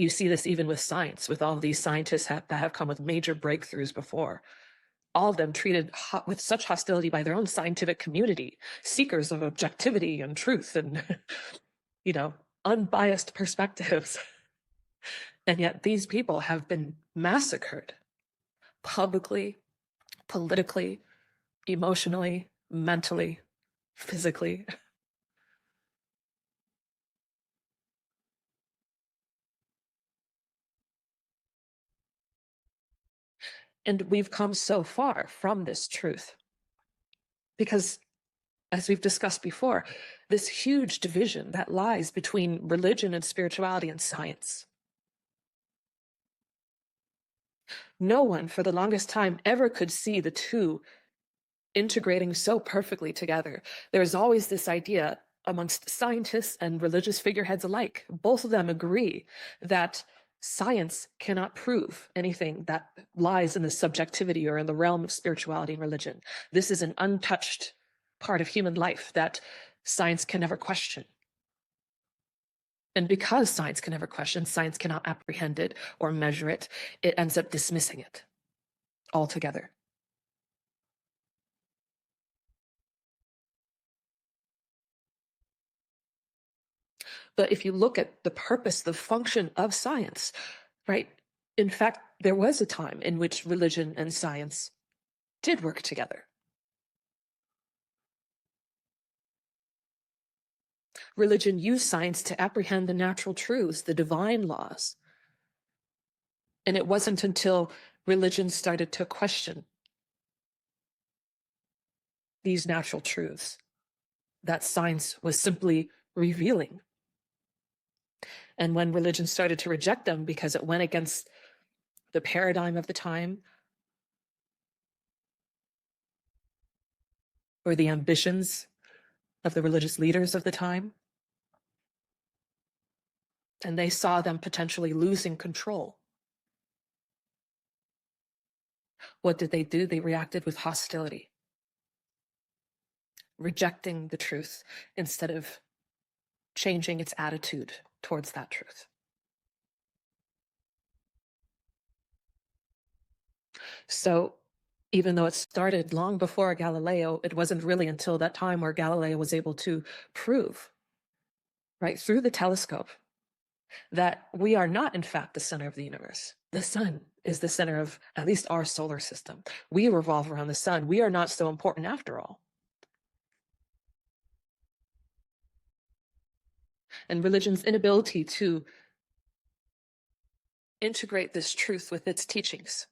You see this even with science, with all of these scientists that have come with major breakthroughs before. All of them treated with such hostility by their own scientific community, seekers of objectivity and truth and, unbiased perspectives. And yet these people have been massacred publicly, politically, emotionally, mentally, physically. And we've come so far from this truth because, as we've discussed before, this huge division that lies between religion and spirituality and science. No one for the longest time ever could see the two integrating so perfectly together. There's always this idea amongst scientists and religious figureheads alike. Both of them agree that science cannot prove anything that lies in the subjectivity or in the realm of spirituality and religion. This is an untouched part of human life that science can never question. And because science can never question, science cannot apprehend it or measure it, it ends up dismissing it altogether. But if you look at the purpose, the function of science, right? In fact, there was a time in which religion and science did work together. Religion used science to apprehend the natural truths, the divine laws. And it wasn't until religion started to question these natural truths that science was simply revealing. And when religion started to reject them because it went against the paradigm of the time or the ambitions of the religious leaders of the time, and they saw them potentially losing control, what did they do? They reacted with hostility, rejecting the truth instead of changing its attitude towards that truth. So even though it started long before Galileo, it wasn't really until that time where Galileo was able to prove, right, through the telescope, that we are not, in fact, the center of the universe. The sun is the center of at least our solar system. We revolve around the sun. We are not so important after all. And religion's inability to integrate this truth with its teachings,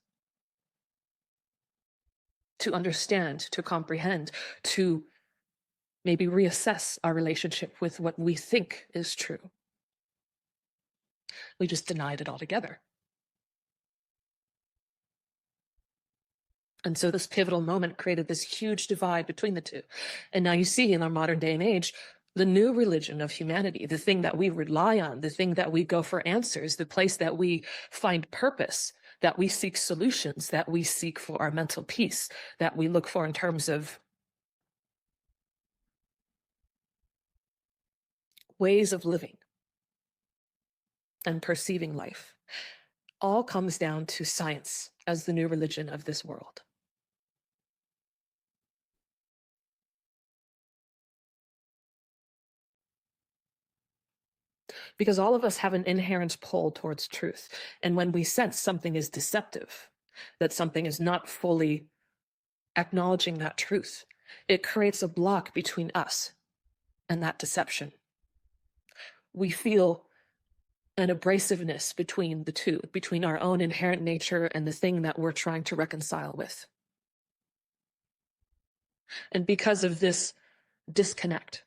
to understand, to comprehend, to maybe reassess our relationship with what we think is true. We just denied it altogether. And so this pivotal moment created this huge divide between the two. And now you see in our modern day and age, the new religion of humanity, the thing that we rely on, the thing that we go for answers, the place that we find purpose, that we seek solutions, that we seek for our mental peace, that we look for in terms of ways of living and perceiving life, all comes down to science as the new religion of this world. Because all of us have an inherent pull towards truth. And when we sense something is deceptive, that something is not fully acknowledging that truth, it creates a block between us and that deception. We feel an abrasiveness between the two, between our own inherent nature and the thing that we're trying to reconcile with. And because of this disconnect,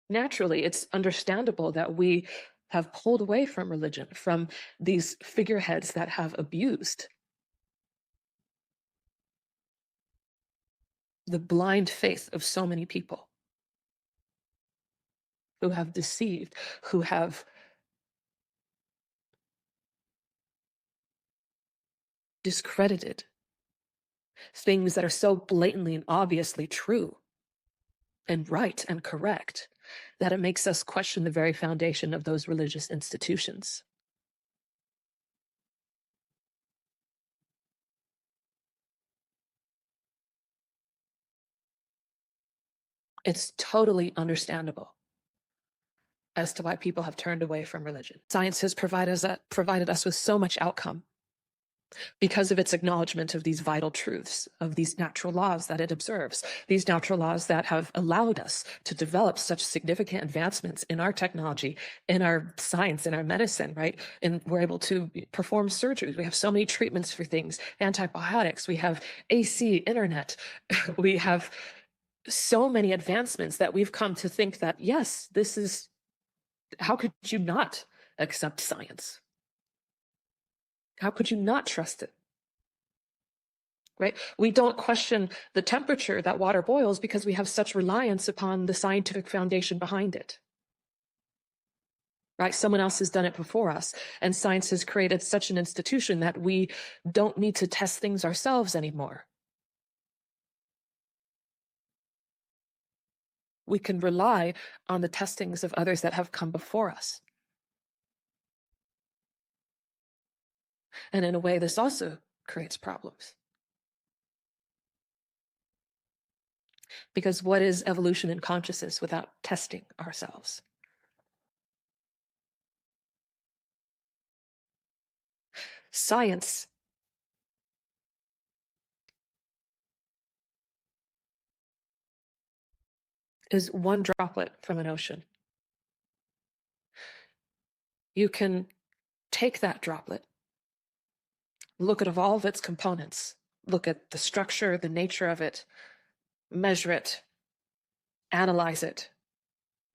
naturally, it's understandable that we have pulled away from religion, from these figureheads that have abused the blind faith of so many people, who have deceived, who have discredited things that are so blatantly and obviously true and right and correct. that it makes us question the very foundation of those religious institutions. It's totally understandable as to why people have turned away from religion. Science has provided us with so much outcome because of its acknowledgement of these vital truths, of these natural laws that it observes, these natural laws that have allowed us to develop such significant advancements in our technology, in our science, in our medicine, right? And we're able to perform surgeries. We have so many treatments for things, antibiotics, we have AC, internet, we have so many advancements that we've come to think that, yes, this is, how could you not accept science? How could you not trust it? Right? We don't question the temperature that water boils because we have such reliance upon the scientific foundation behind it. Right? Someone else has done it before us, and science has created such an institution that we don't need to test things ourselves anymore. We can rely on the testings of others that have come before us. And in a way, this also creates problems. Because what is evolution in consciousness without testing ourselves? Science is one droplet from an ocean. You can take that droplet, look at all of its components, look at the structure, the nature of it, measure it, analyze it,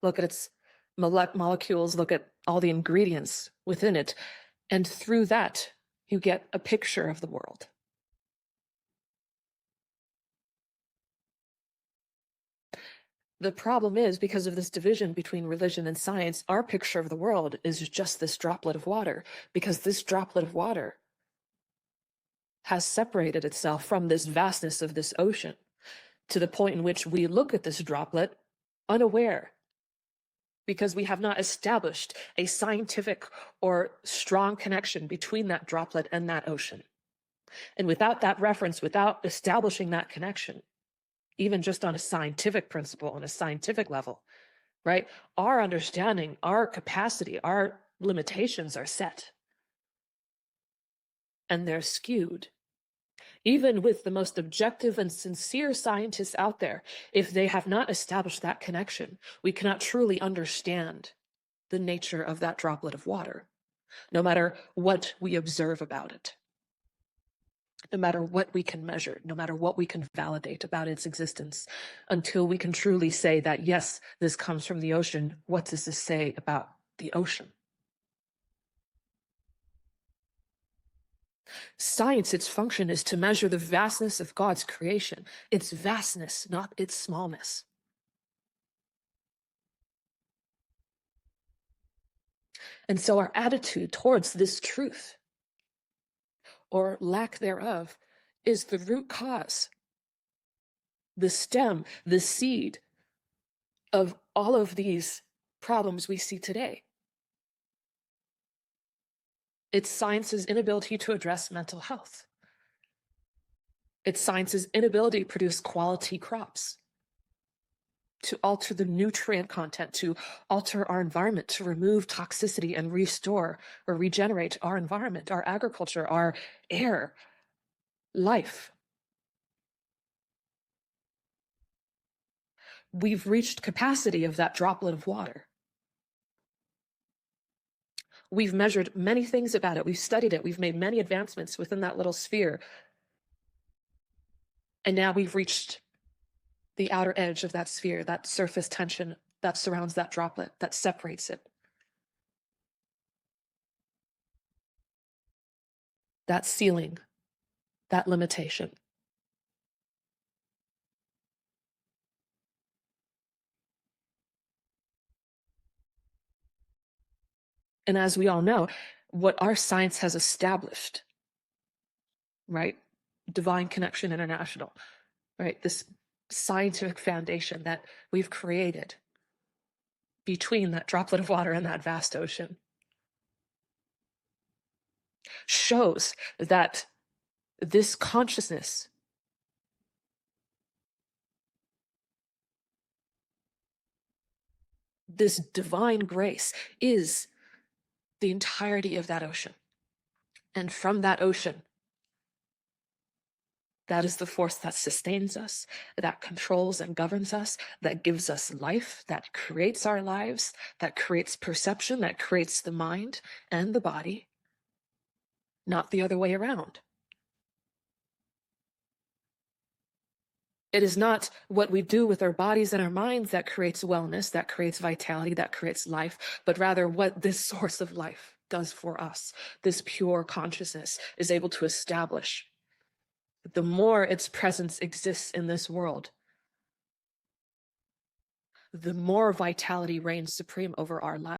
look at its molecules, look at all the ingredients within it, and through that, you get a picture of the world. The problem is, because of this division between religion and science, our picture of the world is just this droplet of water, because this droplet of water has separated itself from this vastness of this ocean to the point in which we look at this droplet unaware, because we have not established a scientific or strong connection between that droplet and that ocean. And without that reference, without establishing that connection, even just on a scientific principle, on a scientific level, right? Our understanding, our capacity, our limitations are set. And they're skewed. Even with the most objective and sincere scientists out there, if they have not established that connection, we cannot truly understand the nature of that droplet of water, no matter what we observe about it, no matter what we can measure, no matter what we can validate about its existence, until we can truly say that, yes, this comes from the ocean. What does this say about the ocean? Science, its function is to measure the vastness of God's creation, its vastness, not its smallness. And so our attitude towards this truth, or lack thereof, is the root cause, the stem, the seed of all of these problems we see today. It's science's inability to address mental health. It's science's inability to produce quality crops, to alter the nutrient content, to alter our environment, to remove toxicity and restore or regenerate our environment, our agriculture, our air, life. We've reached capacity of that droplet of water. We've measured many things about it. We've studied it. We've made many advancements within that little sphere. And now we've reached the outer edge of that sphere, that surface tension that surrounds that droplet, that separates it. That ceiling, that limitation. And as we all know, what our science has established, right? Divine Connection International, right? This scientific foundation that we've created between that droplet of water and that vast ocean shows that this consciousness, this divine grace, is the entirety of that ocean. And from that ocean, that is the force that sustains us, that controls and governs us, that gives us life, that creates our lives, that creates perception, that creates the mind and the body, not the other way around. It is not what we do with our bodies and our minds that creates wellness, that creates vitality, that creates life, but rather what this source of life does for us. This pure consciousness is able to establish. The more its presence exists in this world, the more vitality reigns supreme over our lives.